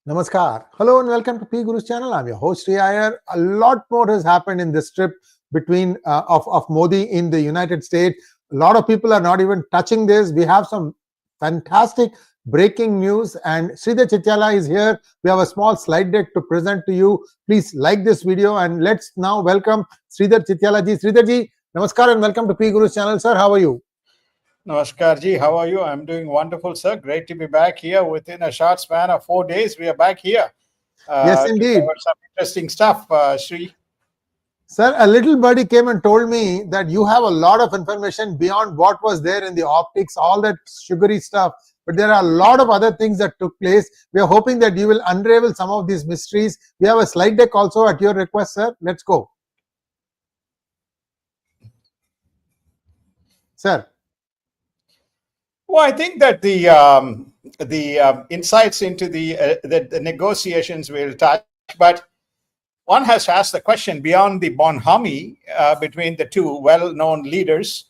Namaskar. Hello and welcome to P Guru's channel. I'm your host Sridhar. A lot more has happened in this trip between of Modi in the United States. A lot of people are not even touching this. We have some fantastic breaking news, and Sridhar Chityala is here. We have a small slide deck to present to you. Please like this video and let's now welcome Sridhar Chityala ji. Sridhar ji, namaskar and welcome to P Guru's channel. Sir, how are you? Namaskar ji, how are you? I'm doing wonderful, sir. Great to be back here. Within a short span of 4 days, we are back here Yes, to indeed. cover some interesting stuff, Sri. Sir, a little birdie came and told me that you have a lot of information beyond what was there in the optics, all that sugary stuff. But there are a lot of other things that took place. We are hoping that you will unravel some of these mysteries. We have a slide deck also at your request, sir. Let's go. Sir. Well, I think that the insights into the negotiations will touch, but one has to ask the question beyond the bonhomie between the two well-known leaders.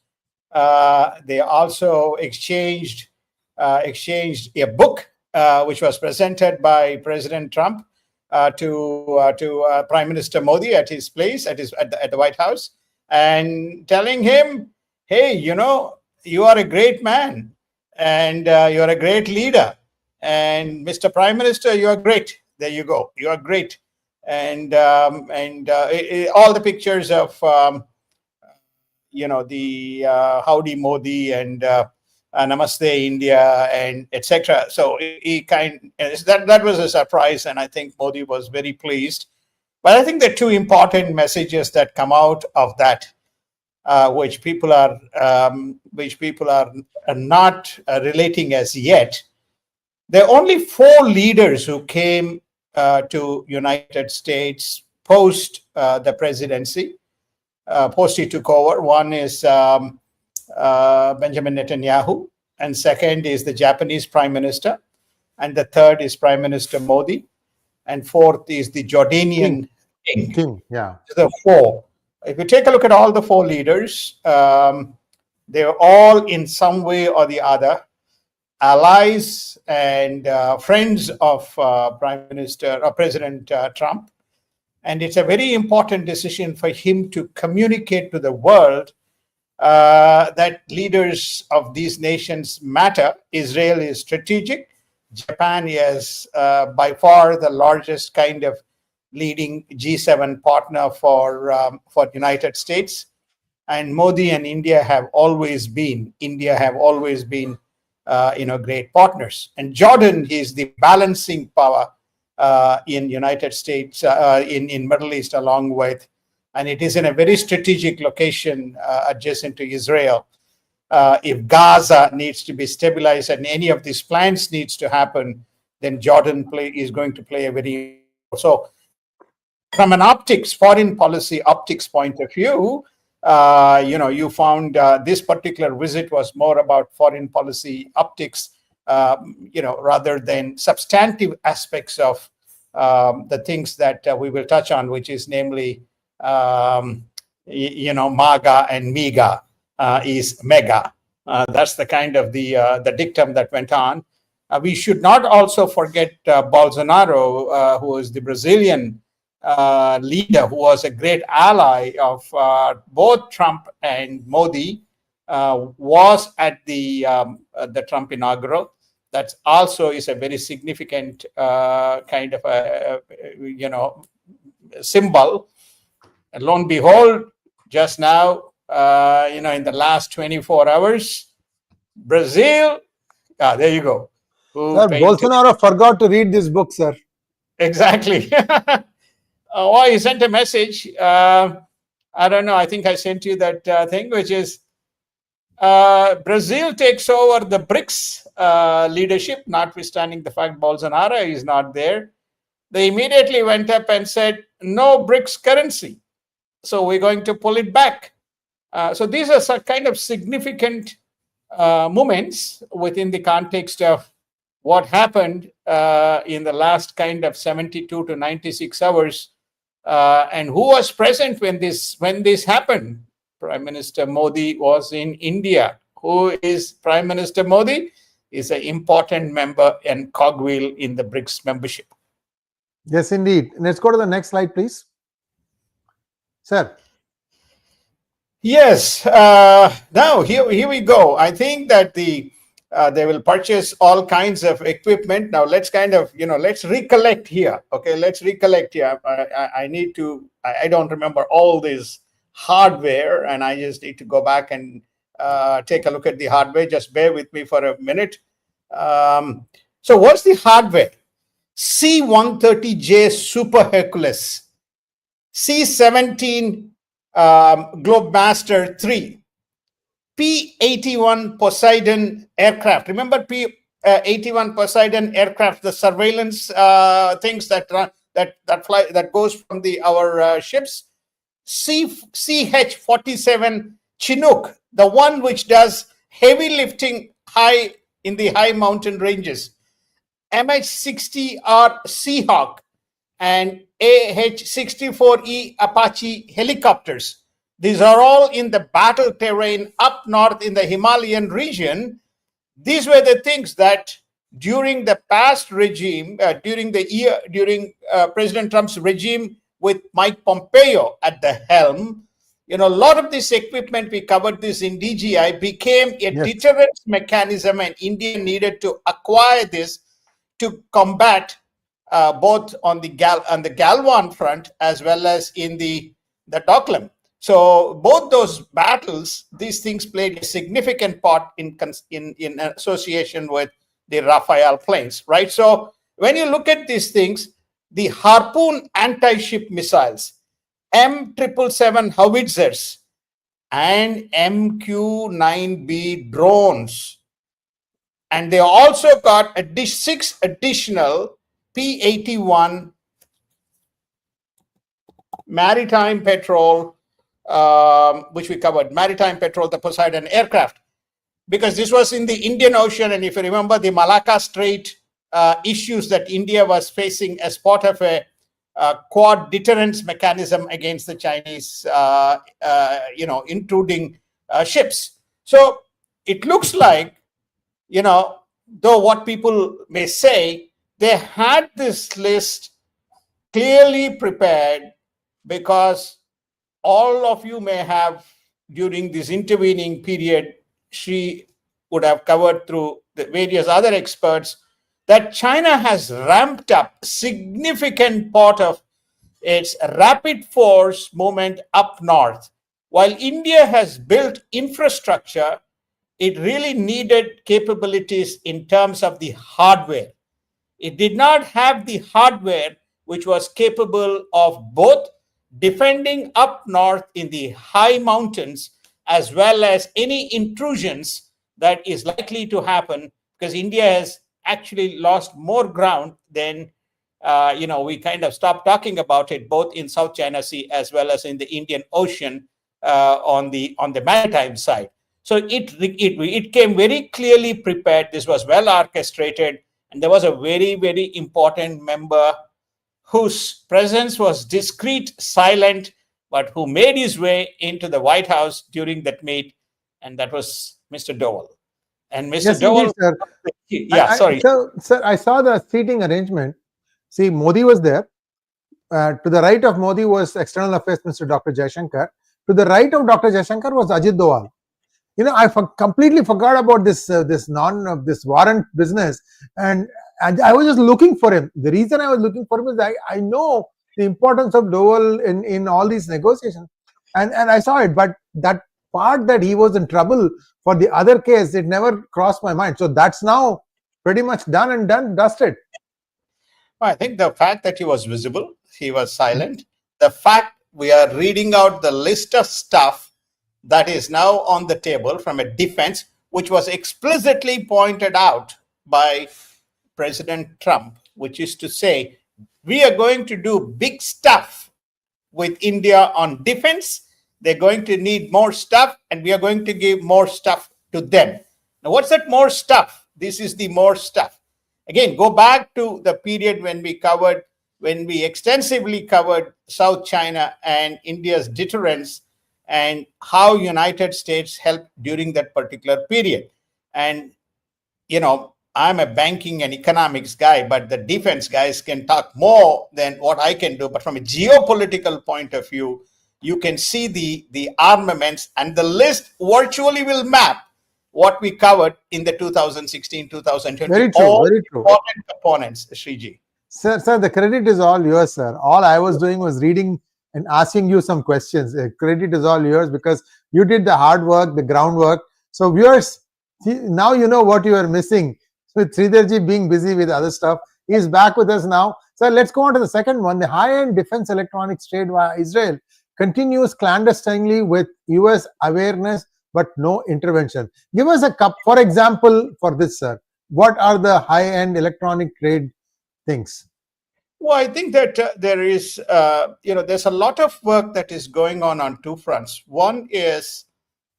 They also exchanged a book which was presented by President Trump to Prime Minister Modi at his place at the White House, and telling him, "Hey, you are a great man, and you're a great leader, and Mr. Prime Minister, you are great. There you go, you are great." And all the pictures of the Howdy Modi and Namaste India and etc. So that was a surprise, and I think Modi was very pleased. But I think there are two important messages that come out of that, which people are not relating as yet. There are only 4 leaders who came to United States post the presidency, post he took over. One is Benjamin Netanyahu, and second is the Japanese Prime Minister, and the third is Prime Minister Modi, and fourth is the Jordanian king. Yeah. The 4. If you take a look at all the 4 leaders, they're all in some way or the other allies and friends of Prime Minister or President Trump. And it's a very important decision for him to communicate to the world that leaders of these nations matter. Israel is strategic. Japan is by far the largest kind of leading G7 partner for United States. And Modi and India have always been great partners. And Jordan is the balancing power in United States, in Middle East, along with, and it is in a very strategic location adjacent to Israel. If Gaza needs to be stabilized and any of these plans needs to happen, then Jordan is going to play a very so. From an foreign policy optics point of view, you found this particular visit was more about foreign policy optics, rather than substantive aspects of the things that we will touch on, which is namely, MAGA and MIGA is MEGA. That's the kind of the dictum that went on. We should not also forget Bolsonaro, who is the Brazilian leader, who was a great ally of both Trump and Modi, was at the Trump inaugural. That also is a very significant kind of a symbol. And lo and behold, just now, in the last 24 hours, Brazil. There you go. Sir, Bolsonaro forgot to read this book, sir. Exactly. Well, he sent a message. I don't know. I think I sent you that thing, which is Brazil takes over the BRICS leadership, notwithstanding the fact Bolsonaro is not there. They immediately went up and said, "No BRICS currency. So we're going to pull it back." So these are some kind of significant moments within the context of what happened in the last kind of 72 to 96 hours. And who was present when this happened? Prime Minister Modi was in India. Who is Prime Minister Modi? Is an important member and cogwheel in the BRICS membership. Yes, indeed. Let's go to the next slide, please. Sir. Yes. Now here we go. I think that they will purchase all kinds of equipment. Now let's kind of let's recollect here. Okay, let's recollect here. I need to. I don't remember all this hardware, and I just need to go back and take a look at the hardware. Just bear with me for a minute. So what's the hardware? C-130J Super Hercules, C-17 Globemaster 3, P-81 Poseidon aircraft. Remember P-81 Poseidon aircraft, the surveillance things that fly, that goes from our ships. CH-47 Chinook, the one which does heavy lifting in the high mountain ranges. MH-60R Seahawk and AH-64E Apache helicopters. These are all in the battle terrain up north in the Himalayan region. These were the things that during the past regime, during President Trump's regime with Mike Pompeo at the helm, a lot of this equipment, we covered this in DGI, became a deterrence mechanism, and India needed to acquire this to combat both on the Galwan front as well as in the Doklam. So both those battles, these things played a significant part in association with the Rafale planes, right? So when you look at these things, the Harpoon anti-ship missiles, M777 howitzers, and MQ-9B drones. And they also got 6 additional P-81 maritime patrol, which we covered, maritime patrol, the Poseidon aircraft, because this was in the Indian Ocean. And if you remember the Malacca Strait issues that India was facing as part of a quad deterrence mechanism against the Chinese, intruding ships. So it looks like, though what people may say, they had this list clearly prepared, because all of you may have, during this intervening period, she would have covered through the various other experts, that China has ramped up significant part of its rapid force movement up north. While India has built infrastructure, it really needed capabilities in terms of the hardware. It did not have the hardware which was capable of both defending up north in the high mountains as well as any intrusions that is likely to happen, because India has actually lost more ground than we kind of stopped talking about it, both in South China Sea as well as in the Indian Ocean on the maritime side. So it came very clearly prepared. This was well orchestrated, and there was a very, very important member whose presence was discreet, silent, but who made his way into the White House during that meet, and that was Mr. Dowell. And Mr. Dowell, indeed, sir. Sir, I saw the seating arrangement. See, Modi was there. To the right of Modi was External Affairs Minister Dr. Jaishankar. To the right of Dr. Jaishankar was Ajit Doval. I completely forgot about this warrant business, and I was just looking for him. The reason I was looking for him is I know the importance of Doval in all these negotiations, and I saw it, but that part that he was in trouble for the other case, it never crossed my mind. So that's now pretty much done and dusted. I think the fact that he was visible, he was silent, the fact we are reading out the list of stuff that is now on the table from a defense, which was explicitly pointed out by President Trump, which is to say, we are going to do big stuff with India on defense. They're going to need more stuff, and we are going to give more stuff to them. Now, what's that more stuff? This is the more stuff. Again, go back to the period when we extensively covered South China and India's deterrence, and how United States helped during that particular period. And, I'm a banking and economics guy, but the defense guys can talk more than what I can do. But from a geopolitical point of view, you can see the armaments, and the list virtually will map what we covered in the 2016, 2020, Very true, all very true. important components, Sriji. Sir, the credit is all yours, sir. All I was doing was reading and asking you some questions. Credit is all yours because you did the hard work, the groundwork. So viewers, now you know what you are missing with Sridharji being busy with other stuff. He's back with us now. So let's go on to the second one. The high-end defense electronics trade via Israel continues clandestinely with US awareness but no intervention. Give us a cup, for example, for this, sir. What are the high-end electronic trade things? Well, I think that there is, there's a lot of work that is going on two fronts. One is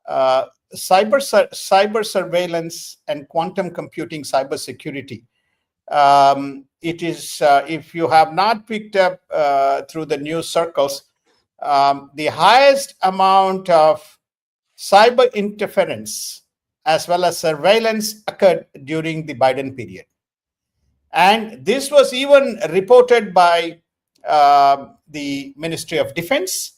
cyber surveillance and quantum computing cybersecurity. It is, if you have not picked up through the news circles, the highest amount of cyber interference as well as surveillance occurred during the Biden period. And this was even reported by the Ministry of Defense,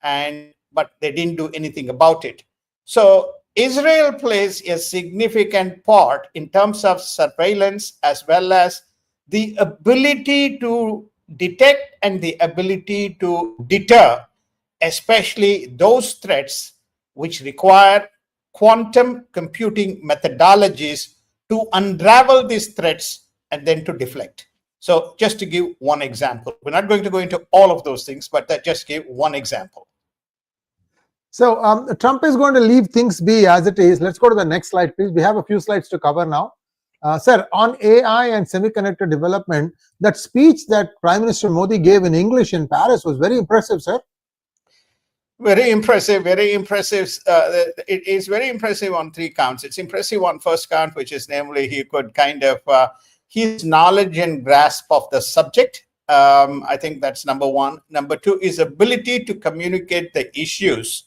but they didn't do anything about it. So Israel plays a significant part in terms of surveillance as well as the ability to detect and the ability to deter, especially those threats which require quantum computing methodologies to unravel these threats and then to deflect. So just to give one example, we're not going to go into all of those things, but that just give one example. So Trump is going to leave things be as it is. Let's go to the next slide, please. We have a few slides to cover now. Sir, on AI and semiconductor development, that speech that Prime Minister Modi gave in English in Paris was very impressive, sir. Very impressive, very impressive. It is very impressive on three counts. It's impressive on first count, which is namely he could kind of, his knowledge and grasp of the subject. I think that's number one. Number two is ability to communicate the issues,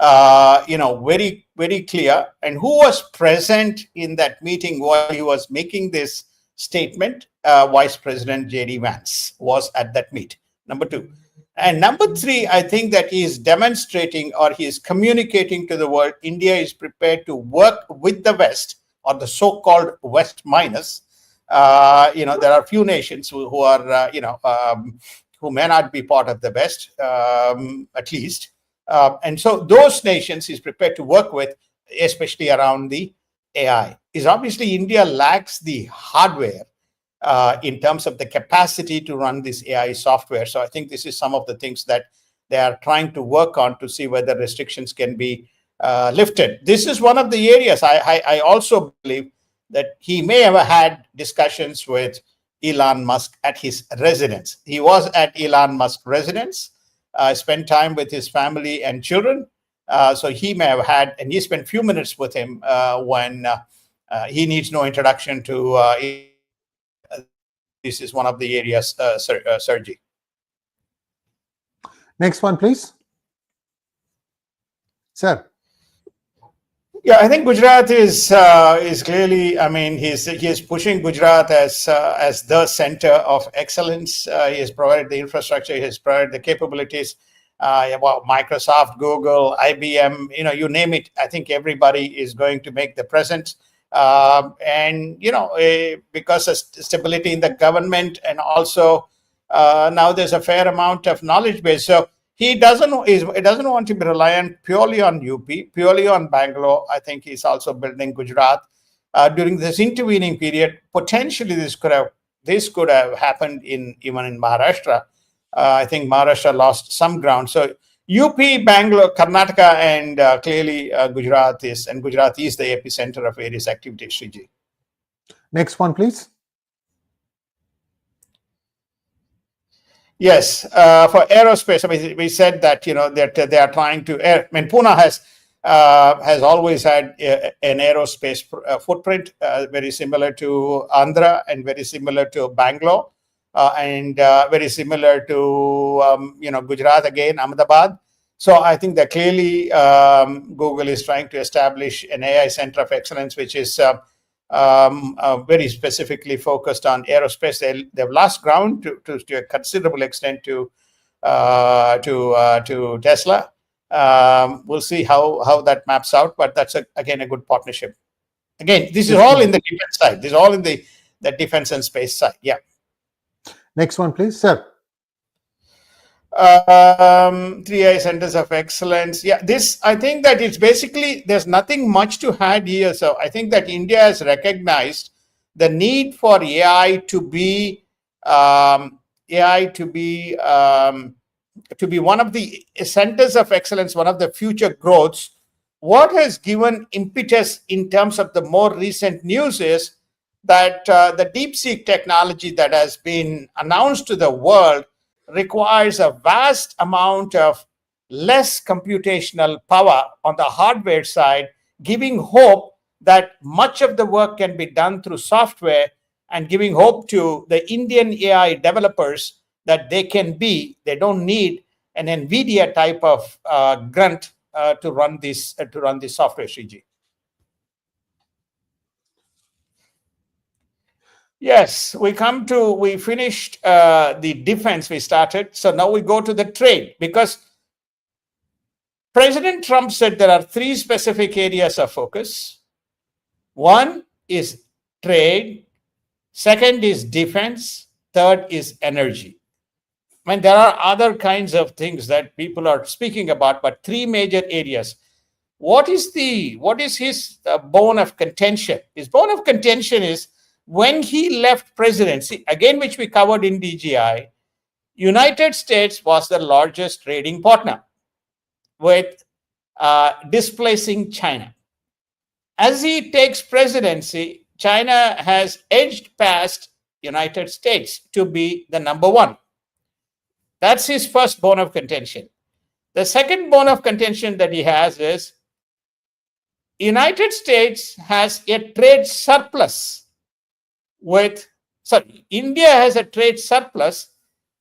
very, very clear. And who was present in that meeting while he was making this statement? Vice President J.D. Vance was at that meet, number two. And number three, I think that he is demonstrating or he is communicating to the world, India is prepared to work with the West or the so-called West minus. There are few nations who are, who may not be part of the West, at least. And so those nations he's prepared to work with, especially around the AI. Is obviously India lacks the hardware in terms of the capacity to run this AI software. So I think this is some of the things that they are trying to work on to see whether restrictions can be lifted. This is one of the areas I also believe that he may have had discussions with Elon Musk at his residence. He was at Elon Musk's residence, spent time with his family and children. So he may have had, and he spent a few minutes with him when he needs no introduction to this is one of the areas, Sergi. Next one, please. Sir. Yeah, I think Gujarat is clearly. I mean, he is pushing Gujarat as the center of excellence. He has provided the infrastructure. He has provided the capabilities. Microsoft, Google, IBM, you name it. I think everybody is going to make the presence. Because of stability in the government, and also now there's a fair amount of knowledge base. So he doesn't want to be reliant purely on UP, purely on Bangalore. I think he's also building Gujarat. During this intervening period, potentially this could have happened even in Maharashtra. I think Maharashtra lost some ground. So UP, Bangalore, Karnataka, and clearly Gujarat is the epicenter of various activities, Sriji. Next one, please. Yes, for aerospace, I mean, we said that that they are trying to. Pune has always had an aerospace footprint very similar to Andhra and very similar to Bangalore. And very similar to Gujarat again, Ahmedabad. So I think that clearly Google is trying to establish an AI center of excellence, which is very specifically focused on aerospace. They've lost ground to a considerable extent to Tesla. We'll see how that maps out, but that's again a good partnership. Again, this is all in the defense side. This is all in the defense and space side. Yeah. Next one, please, sir. 3I centers of excellence. Yeah, this, I think that it's basically, there's nothing much to add here. So I think that India has recognized the need for AI to be one of the centers of excellence, one of the future growths. What has given impetus in terms of the more recent news is that the DeepSeek technology that has been announced to the world requires a vast amount of less computational power on the hardware side, giving hope that much of the work can be done through software, and giving hope to the Indian AI developers that they don't need an NVIDIA type of grunt to run this software, Sriji. Yes, we finished the defense we started. So now we go to the trade, because President Trump said there are 3 specific areas of focus. One is trade, second is defense, third is energy. I mean, there are other kinds of things that people are speaking about, but 3 major areas. What is his bone of contention? His bone of contention is, when he left presidency, again, which we covered in DGI, United States was the largest trading partner, with displacing China. As he takes presidency, China has edged past United States to be the number 1. That's his first bone of contention. The second bone of contention that he has is, United States has a trade surplus India has a trade surplus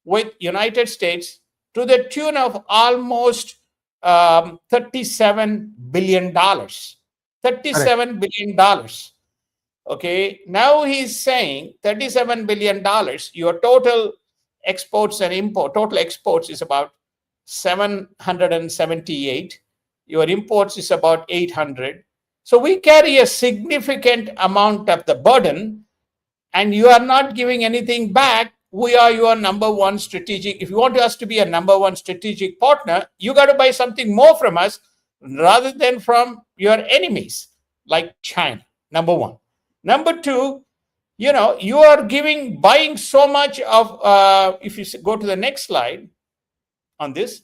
with United States to the tune of almost $37 billion. $37 billion. Okay, now he's saying $37 billion, your total exports is about 778. Your imports is about 800. So we carry a significant amount of the burden, and you are not giving anything back. We are your number 1 strategic. If you want us to be a number 1 strategic partner, you got to buy something more from us rather than from your enemies like China. Number 1. Number 2, you are buying so much of, if you go to the next slide on this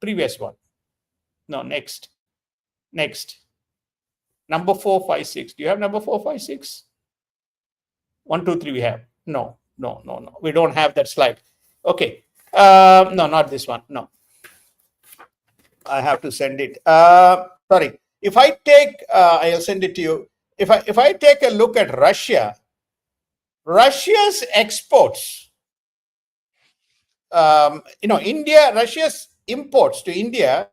previous one. No, next. Number 4, 5, 6. Do you have number 4, 5, 6? 1, 2, 3 we have. No. We don't have that slide. Okay. No, not this one. No. I have to send it. Sorry. If I take, I'll send it to you. If I take a look at Russia's exports, Russia's imports to India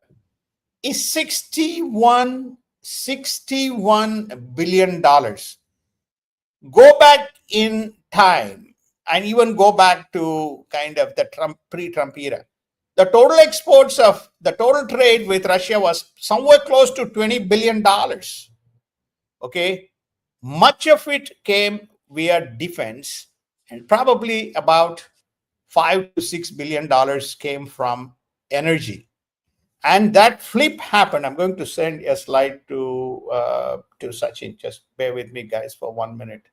is $61 billion. Go back in time and even go back to kind of the pre-Trump era. The total exports of the total trade with Russia was somewhere close to $20 billion. Okay. Much of it came via defense, and probably about $5 to $6 billion came from energy. And that flip happened. I'm going to send a slide to Sachin. Just bear with me, guys, for 1 minute.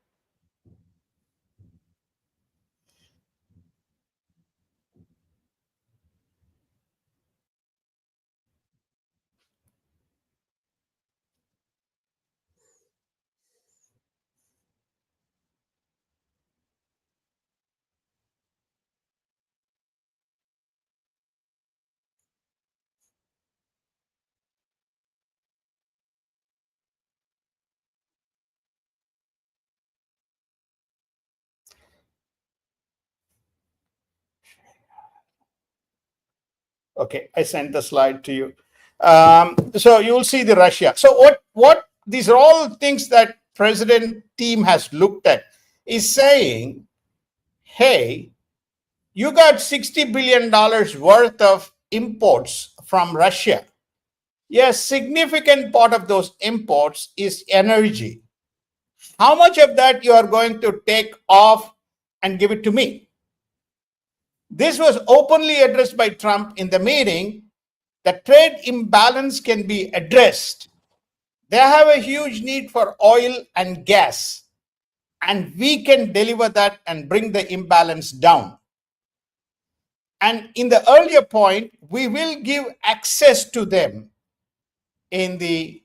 Okay, I sent the slide to you. So you will see the Russia. So what these are all things that president team has looked at is saying, hey, you got $60 billion worth of imports from Russia. Yes, significant part of those imports is energy. How much of that you are going to take off and give it to me? This was openly addressed by Trump in the meeting. The trade imbalance can be addressed. They have a huge need for oil and gas, and we can deliver that and bring the imbalance down. And in the earlier point, we will give access to them in the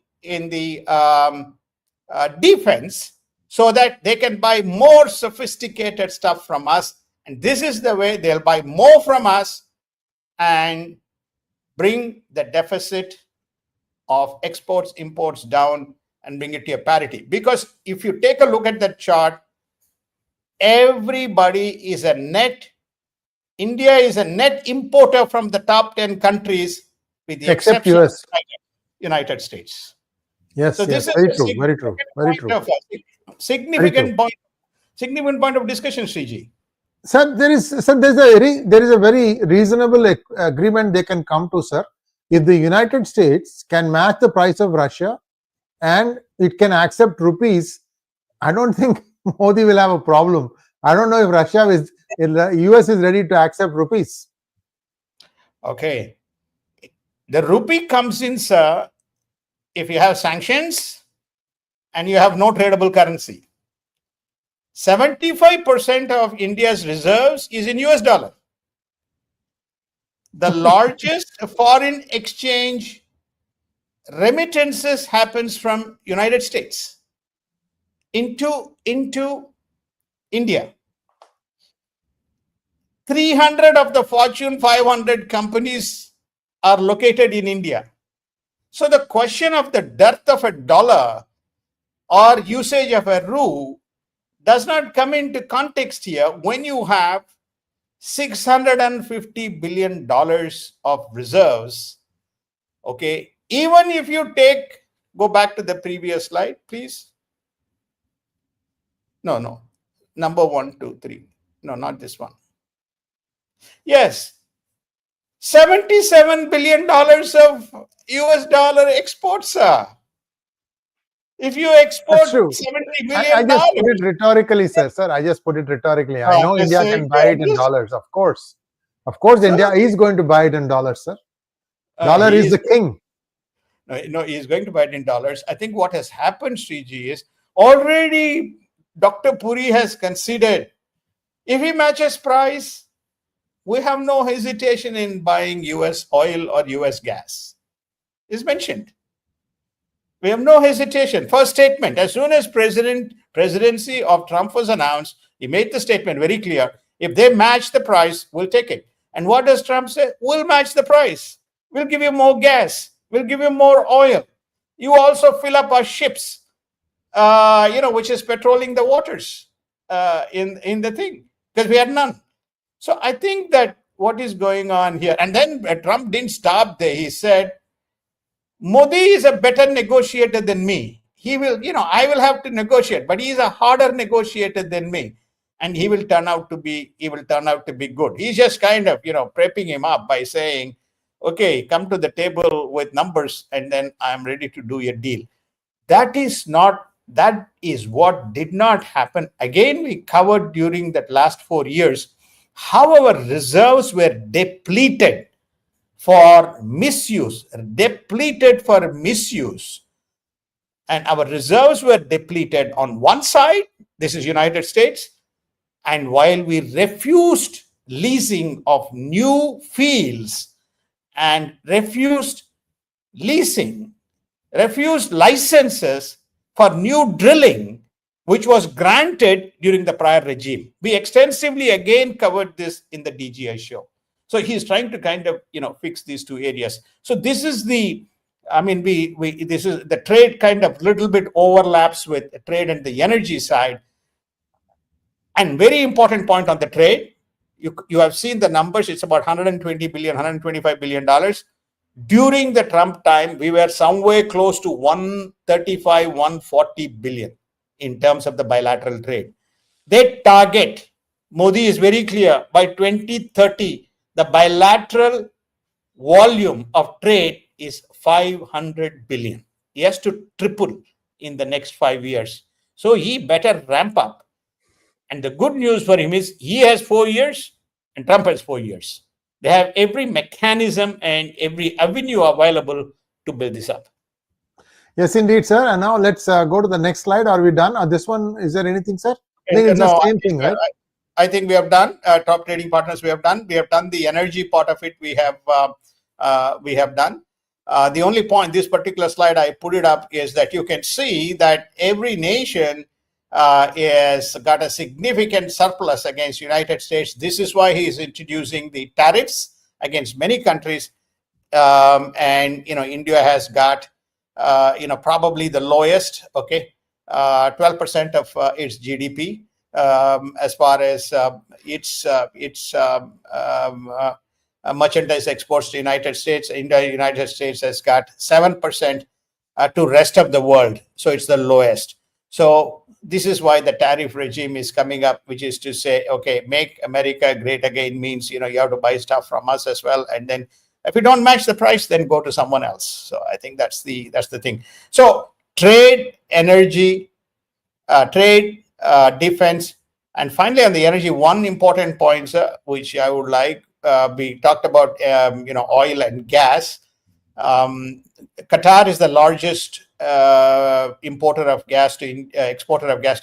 defense so that they can buy more sophisticated stuff from us. And this is the way they'll buy more from us and bring the deficit of exports, imports down and bring it to a parity. Because if you take a look at that chart, everybody is a net. India is a net importer from the top 10 countries, with the Except exception US. of United States. Yes, So yes, this very is true, very true, very true. Significant point of discussion, Sriji. Sir, there's a very reasonable agreement they can come to, sir. If the United States can match the price of Russia and it can accept rupees, I don't think Modi will have a problem. I don't know if US is ready to accept rupees. Okay. The rupee comes in, sir, if you have sanctions and you have no tradable currency. 75% of India's reserves is in US dollar. The largest foreign exchange remittances happens from United States into India. 300 of the Fortune 500 companies are located in India. So the question of the dearth of a dollar or usage of a rupee does not come into context here when you have $650 billion of reserves. Okay, even if you go back to the previous slide, please. No, number 1, 2, 3. No, not this one. Yes, $77 billion of US dollar exports, sir. If you export $70 billion, I just put it rhetorically, sir. I just put it rhetorically. I know India can buy it in dollars, of course. Of course, India is going to buy it in dollars, sir. Dollar is the king. No, he is going to buy it in dollars. I think what has happened, Sriji, is already Dr. Puri has considered, if he matches price, we have no hesitation in buying US oil or US gas. Is mentioned. We have no hesitation. First statement, as soon as presidency of Trump was announced, he made the statement very clear. If they match the price, we'll take it. And what does Trump say? We'll match the price. We'll give you more gas. We'll give you more oil. You also fill up our ships, which is patrolling the waters in the thing, because we had none. So I think that what is going on here, and then Trump didn't stop there. He said, Modi is a better negotiator than me. He will, I will have to negotiate, but he is a harder negotiator than me. And he will turn out to be good. He's just kind of, prepping him up by saying, okay, come to the table with numbers and then I'm ready to do a deal. That is what did not happen. Again, we covered during that last 4 years how our reserves were depleted for misuse. And our reserves were depleted on one side, this is United States, and while we refused leasing of new fields and refused licenses for new drilling, which was granted during the prior regime. We extensively again covered this in the DGI show. So he's trying to kind of, fix these two areas. So this is this is the trade kind of little bit overlaps with trade and the energy side. And very important point on the trade, you have seen the numbers, it's about $120 billion, $125 billion. During the Trump time, we were somewhere close to $135, $140 billion. in terms of the bilateral trade. They target, Modi is very clear, by 2030, the bilateral volume of trade is 500 billion. He has to triple in the next 5 years. So he better ramp up. And the good news for him is he has 4 years and Trump has 4 years. They have every mechanism and every avenue available to build this up. Yes, indeed, sir. And now let's go to the next slide. Are we done? This one, is there anything, sir? I think it's the same thing, right? I think we have done top trading partners. We have done the energy part of it. We have done. The only point, this particular slide I put it up, is that you can see that every nation has got a significant surplus against United States. This is why he is introducing the tariffs against many countries. And India has got probably the lowest, 12% of its GDP as far as its merchandise exports to United States. United States has got 7% to rest of the world, so it's the lowest. So this is why the tariff regime is coming up, which is to say, okay, make America great again means you have to buy stuff from us as well, and then if you don't match the price, then go to someone else. So I think that's the thing. So trade, energy, defense, and finally on the energy, one important point, which I would like, we talked about oil and gas. Qatar is the largest exporter of gas to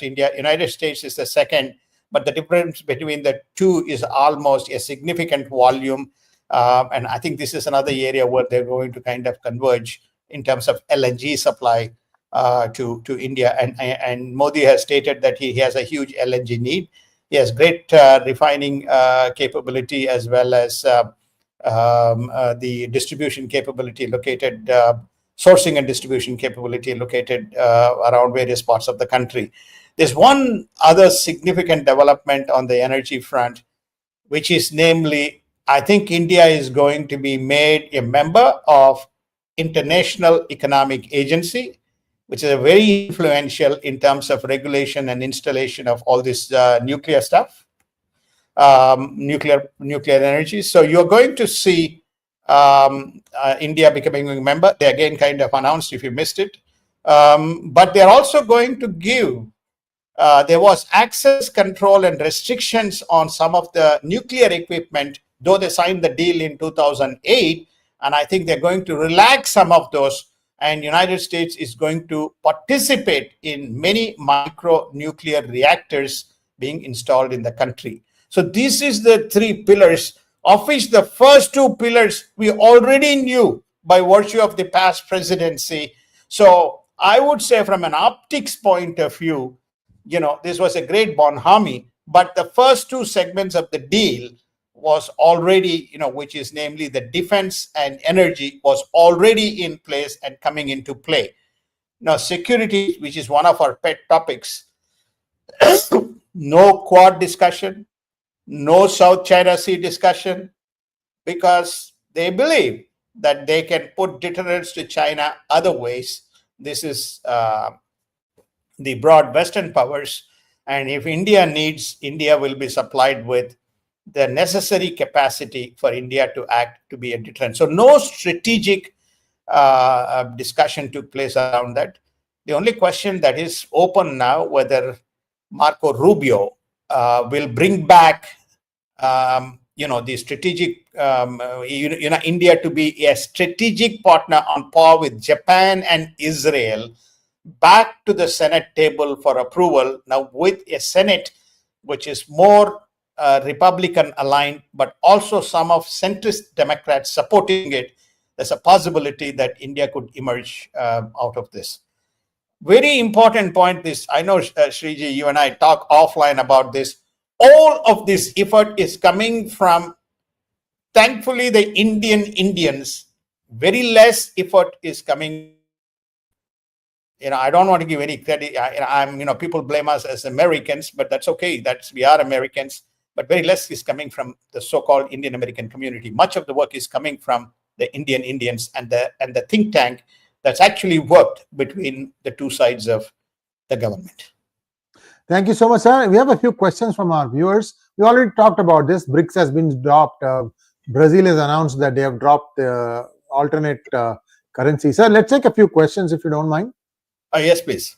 India. United States is the second, but the difference between the two is almost a significant volume. And I think this is another area where they're going to kind of converge in terms of LNG supply to India. And Modi has stated that he has a huge LNG need. He has great refining capability, as well as the distribution capability located, sourcing and distribution capability located around various parts of the country. There's one other significant development on the energy front, which is namely, I think India is going to be made a member of International Economic Agency, which is a very influential in terms of regulation and installation of all this nuclear stuff, nuclear energy. So you're going to see India becoming a member. They again kind of announced, if you missed it, but they're also going to give. There was access control and restrictions on some of the nuclear equipment, though they signed the deal in 2008, and I think they're going to relax some of those, and United States is going to participate in many micro nuclear reactors being installed in the country. So this is the three pillars, of which the first two pillars we already knew by virtue of the past presidency. So I would say from an optics point of view, this was a great bonhomie, but the first two segments of the deal was already, which is namely the defense and energy, was already in place and coming into play. Now, security, which is one of our pet topics, no Quad discussion, no South China Sea discussion, because they believe that they can put deterrents to China other ways. This is the broad Western powers. And if India needs, India will be supplied with the necessary capacity for India to act, to be a deterrent. So no strategic discussion took place around that. The only question that is open now, whether Marco Rubio will bring back the strategic, India to be a strategic partner on par with Japan and Israel back to the Senate table for approval, now with a Senate which is more Republican aligned, but also some of centrist Democrats supporting it. There's a possibility that India could emerge out of this. Very important point, this, I know, Sriji, you and I talk offline about this. All of this effort is coming from, thankfully, the Indians. Very less effort is coming. I don't want to give any credit. People blame us as Americans, but that's okay. We are Americans. But very less is coming from the so-called Indian American community. Much of the work is coming from the Indians and the think tank that's actually worked between the two sides of the government. Thank you so much, sir. We have a few questions from our viewers. We already talked about this. BRICS has been dropped. Brazil has announced that they have dropped alternate currency. Sir, let's take a few questions if you don't mind. Yes, please.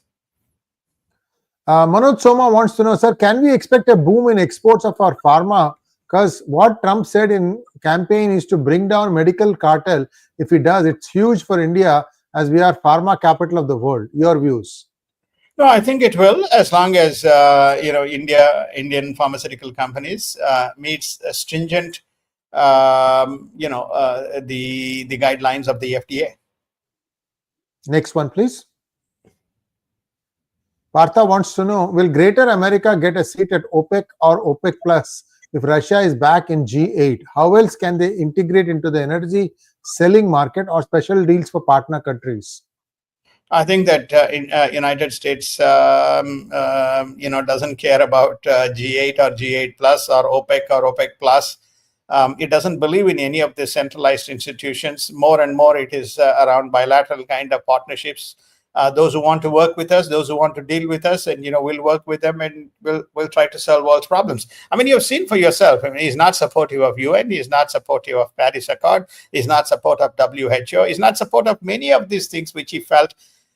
Manoj Soma wants to know, sir, can we expect a boom in exports of our pharma? Because what Trump said in campaign is to bring down medical cartel. If he does, it's huge for India as we are pharma capital of the world. Your views? No, I think it will, as long as Indian pharmaceutical companies meets stringent, the guidelines of the FDA. Next one, please. Partha wants to know, will Greater America get a seat at OPEC or OPEC Plus if Russia is back in G8? How else can they integrate into the energy selling market or special deals for partner countries? I think that United States, doesn't care about G8 or G8 Plus or OPEC Plus. It doesn't believe in any of the centralized institutions. More and more, it is around bilateral kind of partnerships. Those who want to work with us, those who want to deal with us, and we'll work with them, and we'll try to solve world's problems. I mean, you've seen for yourself. I mean, he's not supportive of UN. He's not supportive of Paris Accord. He's not supportive of WHO. He's not supportive of many of these things which he felt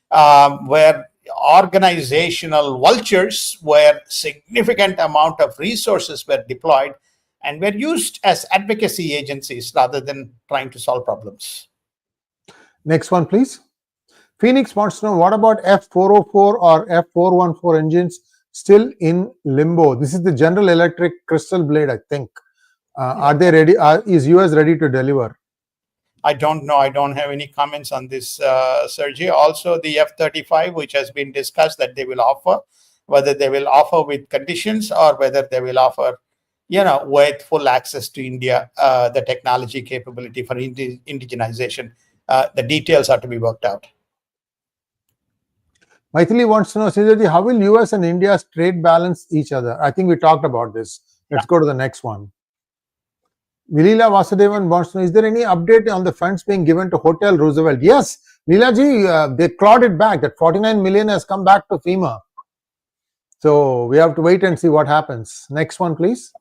where organizational vultures, where significant amount of resources were deployed and were used as advocacy agencies rather than trying to solve problems. Next one, please. Phoenix wants to know, what about F404 or F414 engines still in limbo? This is the General Electric Crystal Blade, I think. Are they ready? Is US ready to deliver? I don't know. I don't have any comments on this, Sergey. Also, the F-35, which has been discussed that they will offer, whether they will offer with conditions or whether they will offer, with full access to India, the technology capability for indigenization. The details are to be worked out. Maithili wants to know, Sridharji, how will US and India's trade balance each other? I think we talked about this. Let's go to the next one. Vilila Vasudevan wants to know, is there any update on the funds being given to Hotel Roosevelt? Yes, Leela they clawed it back. That 49 million has come back to FEMA. So we have to wait and see what happens. Next one, please.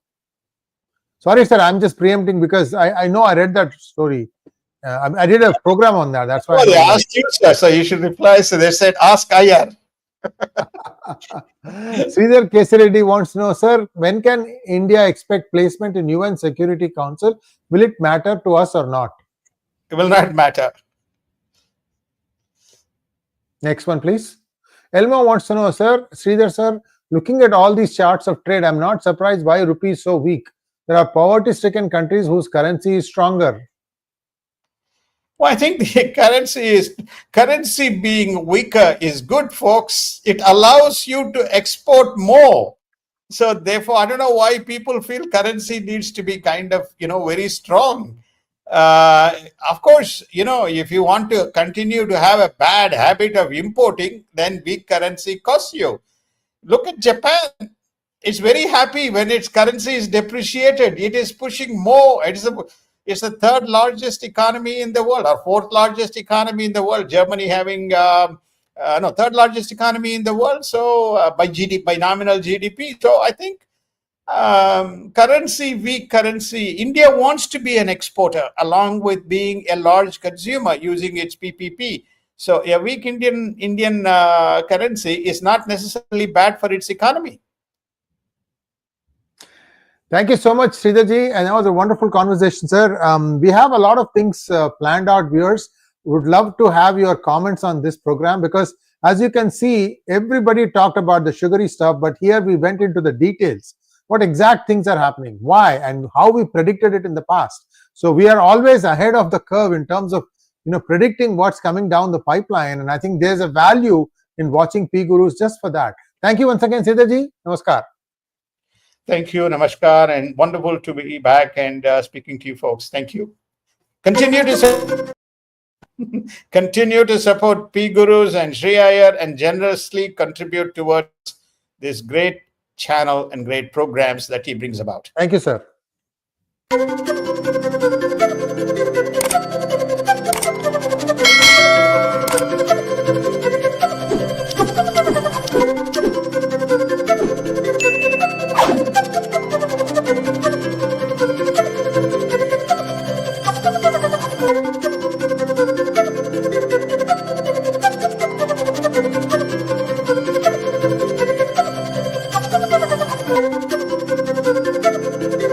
Sorry, sir, I'm just preempting because I know I read that story. I did a program on that. That's why. Oh, they asked you, sir, so you should reply. So they said, ask IR. Sridhar Kesaredi wants to know, sir, when can India expect placement in UN Security Council? Will it matter to us or not? It will not matter. Next one, please. Elmo wants to know, sir, Sridhar, sir, looking at all these charts of trade, I'm not surprised why rupee is so weak. There are poverty-stricken countries whose currency is stronger. Well, I think the currency being weaker is good, folks. It allows you to export more. So therefore, I don't know why people feel currency needs to be kind of, very strong. Of course, if you want to continue to have a bad habit of importing, then weak currency costs you. Look at Japan. It's very happy when its currency is depreciated. It is pushing more. It's the third largest economy in the world, or fourth largest economy in the world. Germany having third largest economy in the world. So by nominal GDP. So I think weak currency. India wants to be an exporter along with being a large consumer using its PPP. So a weak Indian currency is not necessarily bad for its economy. Thank you so much, Sridharji, and that was a wonderful conversation, sir. We have a lot of things planned out, viewers. Would love to have your comments on this program because, as you can see, everybody talked about the sugary stuff, but here we went into the details. What exact things are happening, why, and how we predicted it in the past. So we are always ahead of the curve in terms of predicting what's coming down the pipeline, and I think there's a value in watching P Gurus just for that. Thank you once again, Sridharji. Namaskar. Thank you, namaskar, and wonderful to be back and speaking to you folks. Thank you. Continue to support P Gurus and Sri Iyer and generously contribute towards this great channel and great programs that he brings about. Thank you, sir. Bye.